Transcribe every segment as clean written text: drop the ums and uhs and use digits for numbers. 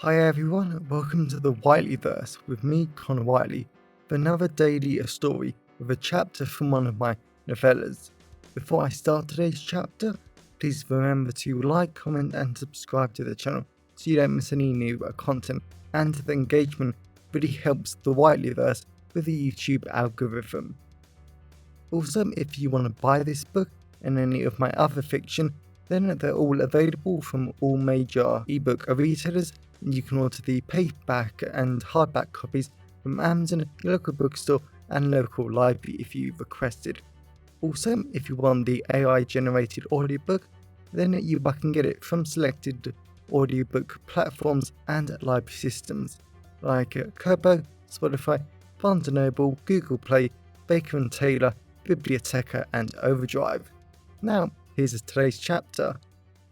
Hi everyone, welcome to the Whiteleyverse with me, Connor Whiteley, for another daily story with a chapter from one of my novellas. Before I start today's chapter, please remember to like, comment and subscribe to the channel so you don't miss any new content, and the engagement really helps the Whiteleyverse with the YouTube algorithm. Also, if you want to buy this book and any of my other fiction, then they're all available from all major ebook retailers. You can order the paperback and hardback copies from Amazon, your local bookstore and local library if you requested. Also, if you want the AI generated audiobook, then you can get it from selected audiobook platforms and library systems like Kobo, Spotify, Barnes & Noble, Google Play, Baker & Taylor, Biblioteca and Overdrive. Now, here's today's chapter.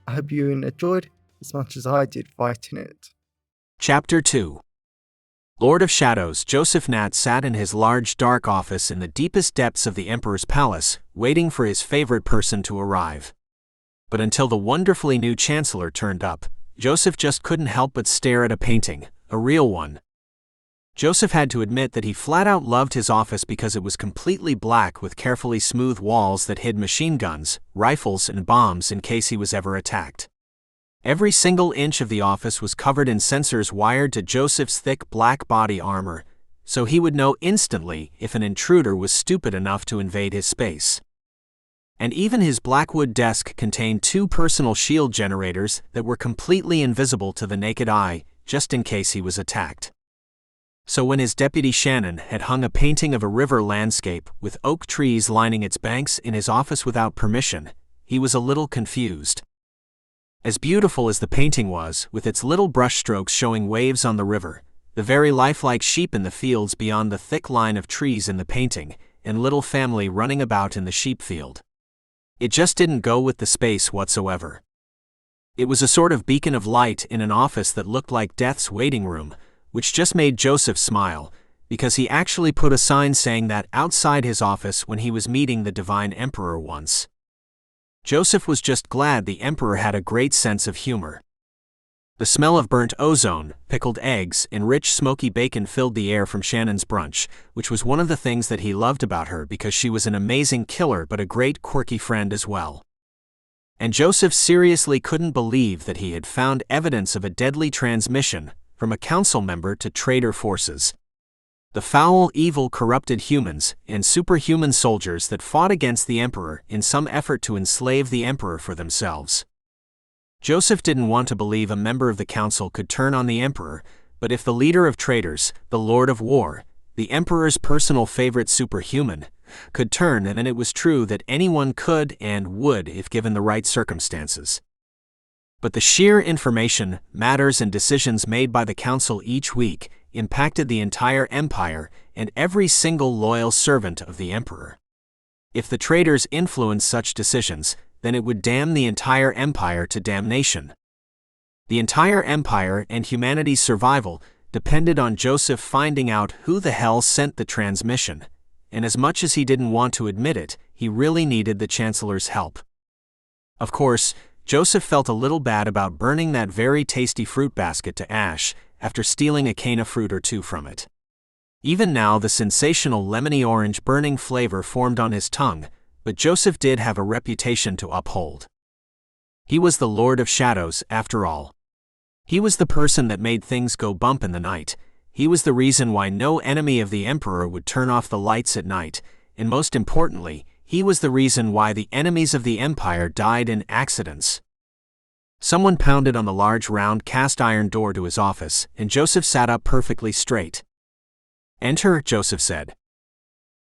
I hope you enjoyed as much as I did writing it. Chapter 2. Lord of Shadows Joseph Nat sat in his large dark office in the deepest depths of the Emperor's palace, waiting for his favorite person to arrive. But until the wonderfully new Chancellor turned up, Joseph just couldn't help but stare at a painting, a real one. Joseph had to admit that he flat out loved his office because it was completely black with carefully smooth walls that hid machine guns, rifles and bombs in case he was ever attacked. Every single inch of the office was covered in sensors wired to Joseph's thick black body armor, so he would know instantly if an intruder was stupid enough to invade his space. And even his blackwood desk contained 2 personal shield generators that were completely invisible to the naked eye, just in case he was attacked. So when his deputy Shannon had hung a painting of a river landscape with oak trees lining its banks in his office without permission, he was a little confused. As beautiful as the painting was, with its little brushstrokes showing waves on the river, the very lifelike sheep in the fields beyond the thick line of trees in the painting, and little family running about in the sheep field, it just didn't go with the space whatsoever. It was a sort of beacon of light in an office that looked like death's waiting room, which just made Joseph smile, because he actually put a sign saying that outside his office when he was meeting the Divine Emperor once. Joseph was just glad the Emperor had a great sense of humor. The smell of burnt ozone, pickled eggs, and rich smoky bacon filled the air from Shannon's brunch, which was one of the things that he loved about her because she was an amazing killer but a great quirky friend as well. And Joseph seriously couldn't believe that he had found evidence of a deadly transmission from a council member to traitor forces. The foul, evil, corrupted humans and superhuman soldiers that fought against the Emperor in some effort to enslave the Emperor for themselves. Joseph didn't want to believe a member of the council could turn on the Emperor, but if the leader of traitors, the Lord of War, the Emperor's personal favorite superhuman, could turn, then it was true that anyone could and would if given the right circumstances. But the sheer information, matters and decisions made by the council each week impacted the entire empire and every single loyal servant of the Emperor. If the traitors influenced such decisions, then it would damn the entire empire to damnation. The entire empire and humanity's survival depended on Joseph finding out who the hell sent the transmission, and as much as he didn't want to admit it, he really needed the Chancellor's help. Of course, Joseph felt a little bad about burning that very tasty fruit basket to ash after stealing a cane of fruit or 2 from it. Even now the sensational lemony-orange burning flavor formed on his tongue, but Joseph did have a reputation to uphold. He was the Lord of Shadows, after all. He was the person that made things go bump in the night. He was the reason why no enemy of the Emperor would turn off the lights at night, and most importantly, he was the reason why the enemies of the Empire died in accidents. Someone pounded on the large round cast-iron door to his office, and Joseph sat up perfectly straight. "Enter," Joseph said.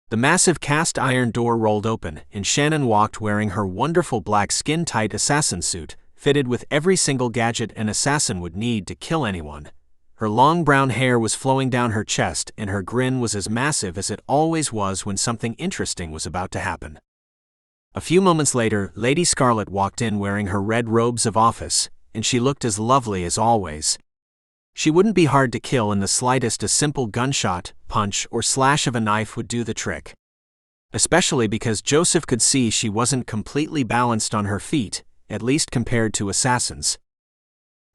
The massive cast-iron door rolled open, and Shannon walked wearing her wonderful black skin-tight assassin suit, fitted with every single gadget an assassin would need to kill anyone. Her long brown hair was flowing down her chest, and her grin was as massive as it always was when something interesting was about to happen. A few moments later, Lady Scarlet walked in wearing her red robes of office, and she looked as lovely as always. She wouldn't be hard to kill in the slightest. A simple gunshot, punch, or slash of a knife would do the trick. Especially because Joseph could see she wasn't completely balanced on her feet, at least compared to assassins.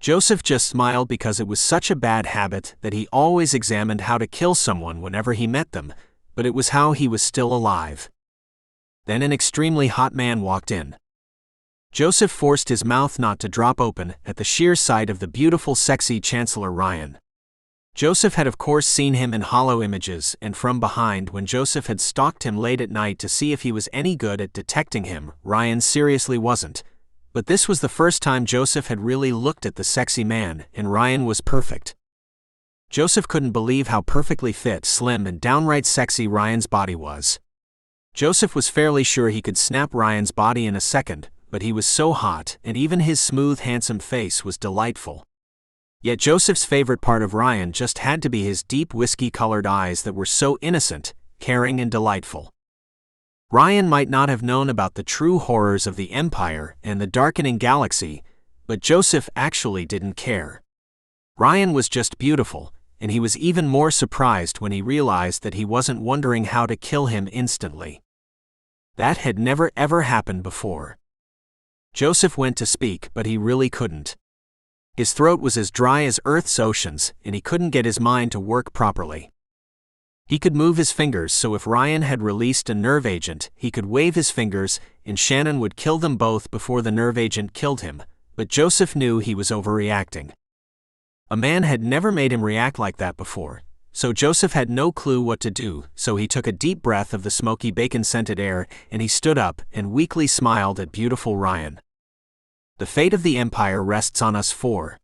Joseph just smiled because it was such a bad habit that he always examined how to kill someone whenever he met them, but it was how he was still alive. Then an extremely hot man walked in. Joseph forced his mouth not to drop open at the sheer sight of the beautiful, sexy Chancellor Ryan. Joseph had of course seen him in hollow images and from behind when Joseph had stalked him late at night to see if he was any good at detecting him. Ryan seriously wasn't. But this was the first time Joseph had really looked at the sexy man, and Ryan was perfect. Joseph couldn't believe how perfectly fit, slim, and downright sexy Ryan's body was. Joseph was fairly sure he could snap Ryan's body in a second, but he was so hot, and even his smooth, handsome face was delightful. Yet Joseph's favorite part of Ryan just had to be his deep whiskey-colored eyes that were so innocent, caring, and delightful. Ryan might not have known about the true horrors of the Empire and the darkening galaxy, but Joseph actually didn't care. Ryan was just beautiful, and he was even more surprised when he realized that he wasn't wondering how to kill him instantly. That had never ever happened before. Joseph went to speak, but he really couldn't. His throat was as dry as Earth's oceans, and he couldn't get his mind to work properly. He could move his fingers, so if Ryan had released a nerve agent, he could wave his fingers, and Shannon would kill them both before the nerve agent killed him, but Joseph knew he was overreacting. A man had never made him react like that before, so Joseph had no clue what to do, so he took a deep breath of the smoky bacon-scented air, and he stood up and weakly smiled at beautiful Ryan. The fate of the Empire rests on us four.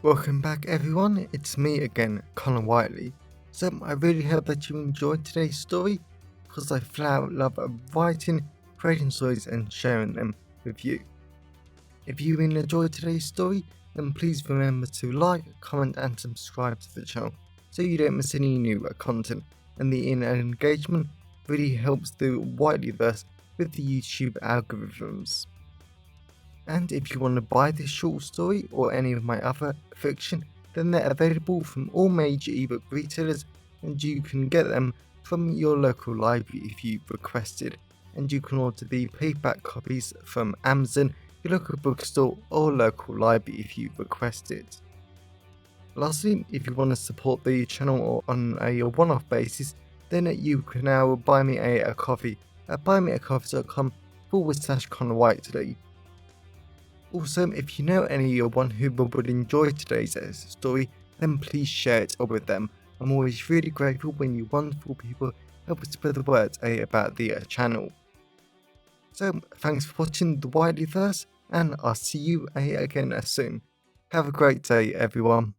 Welcome back everyone, it's me again, Connor Whiteley. So I really hope that you enjoyed today's story, because I flat out love writing, creating stories and sharing them with you. If you really enjoyed today's story, then please remember to like, comment and subscribe to the channel so you don't miss any new content, and the internet engagement really helps the Whiteleyverse with the YouTube algorithms. And if you want to buy this short story or any of my other fiction, then they're available from all major ebook retailers, and you can get them from your local library if you requested, and you can order the paperback copies from Amazon, your local bookstore or local library if you request it. Lastly, if you want to support the channel on a one-off basis, then you can now buy me a coffee at buymeacoffee.com/Connor Whiteley. Also, if you know anyone who would enjoy today's story, then please share it with them. I'm always really grateful when you wonderful people help spread the word about the channel. So, thanks for watching the Whiteleyverse, and I'll see you again soon. Have a great day, everyone.